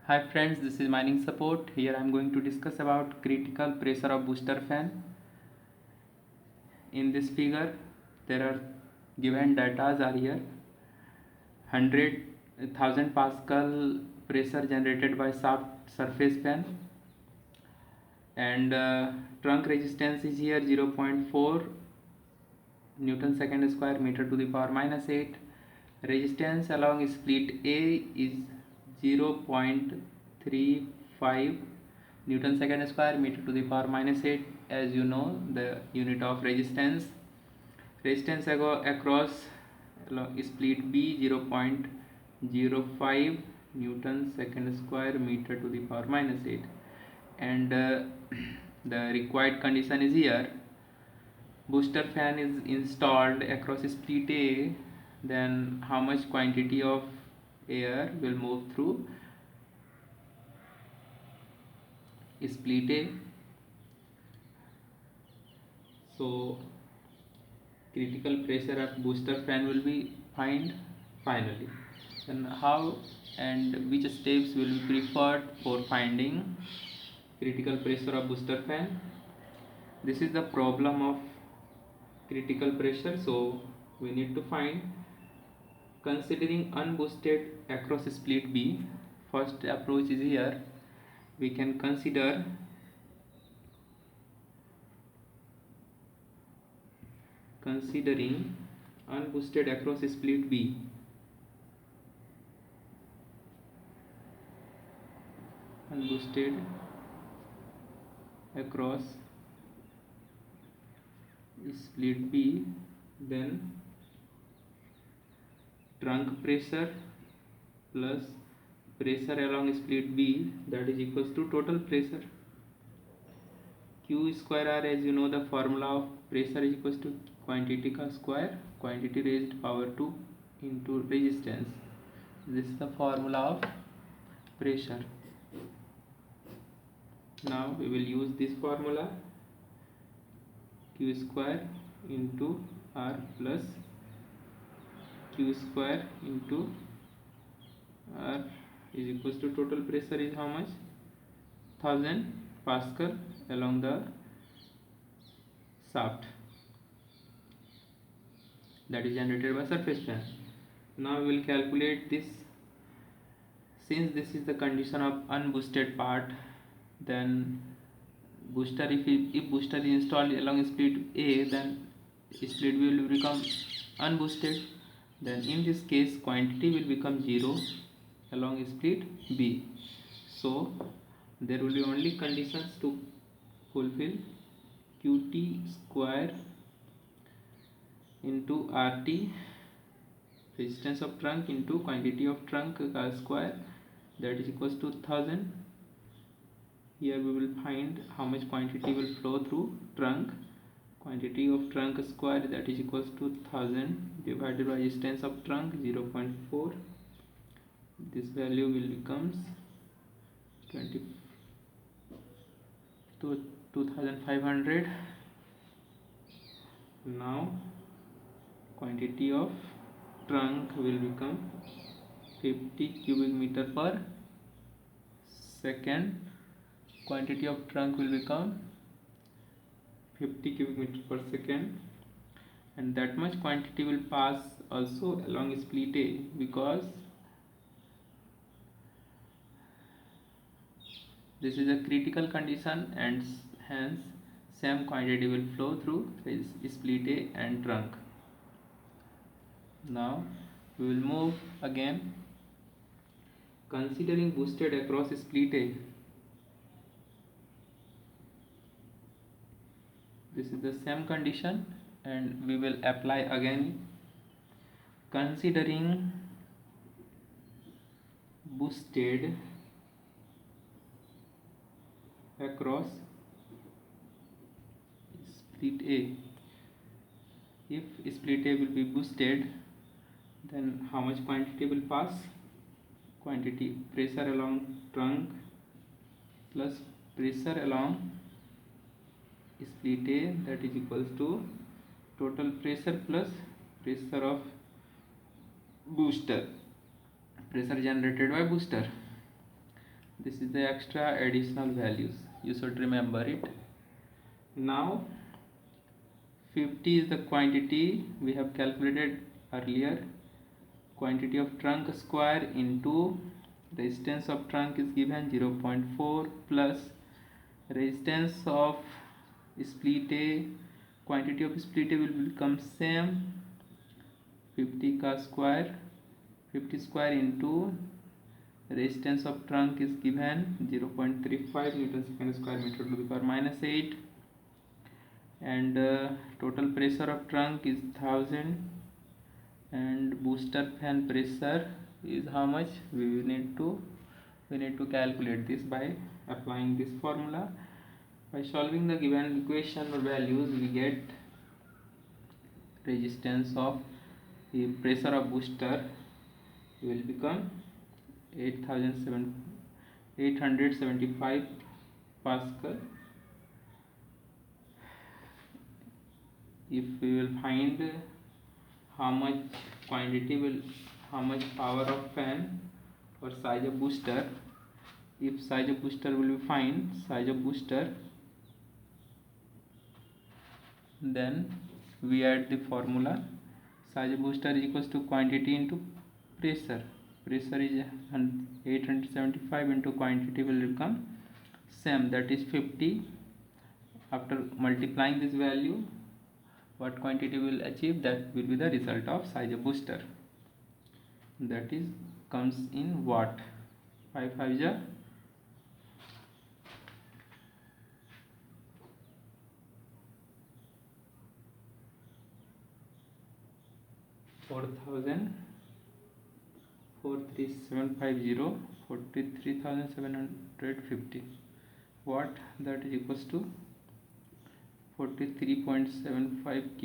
Hi friends, this is Mining Support. Here I am going to discuss about critical pressure of booster fan. In this figure, there are given data are here. 100,000 Pascal pressure generated by shaft surface fan, and trunk resistance is here 0.4 Newton second square meter to the power minus 8. Resistance along split A is 0.35 Newton second square meter to the power minus 8. As you know, the unit of resistance across split B 0.05 Newton second square meter to the power minus 8, and the required condition is here. Booster fan is installed across split A, then how much quantity of air will move through split A. So critical pressure of booster fan will be find finally. Then how and which steps will be preferred for finding critical pressure of booster fan? This is the problem of critical pressure, so we need to find. Considering unboosted across split B, first approach is here. We can consider considering unboosted across split B. Unboosted across split B, then trunk pressure plus pressure along split B, that is equals to total pressure. Q square R, as you know, the formula of pressure is equals to quantity का square, quantity raised power 2 into resistance. This is the formula of pressure. Now we will use this formula, Q square into R plus Q square into R is equals to total pressure is how much? 1000 Pascal along the shaft that is generated by surface fan. Now we will calculate this. Since this is the condition of unboosted part, then booster, if booster is installed along split A, then split B will become unboosted. Then in this case, quantity will become 0 along split B. So there will be only conditions to fulfill: QT square into RT, resistance of trunk, into quantity of trunk square, that is equals to 1000. Here we will find how much quantity will flow through trunk. Quantity of trunk square, that is equals to 1000 divided by resistance of trunk 0.4. This value will becomes 2500. Now quantity of trunk will become 50 cubic meter per second. Quantity of trunk will become 50 cubic meter per second, and that much quantity will pass also along split A, because this is a critical condition, and hence same quantity will flow through split A and trunk. Now we will move again. Considering boosted across split A, this is the same condition, and we will apply again. Considering boosted across split A, if split A will be boosted, then how much quantity will pass? Quantity pressure along trunk plus pressure along split A, that is equals to total pressure plus pressure of booster, pressure generated by booster. This is the extra additional values, you should remember it. Now 50 is the quantity we have calculated earlier. Quantity of trunk square into resistance of trunk is given 0.4 plus resistance of split A. Quantity of split A will become same, 50 का square, 50 square into resistance of trunk is given 0.35 Newton second square meter to the power minus 8, and total pressure of trunk is 1000, and booster fan pressure is how much? We need to calculate this by applying this formula. By solving the given equation or values, we get resistance of the pressure of booster will become 875 Pascal. If we will find how much power of fan or size of booster, if size of booster will be find size of booster, then we add the formula. Size of booster is equals to quantity into pressure. Pressure is 875 into quantity will become same, that is 50. After multiplying this value, what quantity will achieve, that will be the result of size of booster, that is comes in watt. 5 5 ja 4000, 43750, 43,750 watt, that is equals to 43.75 kilo.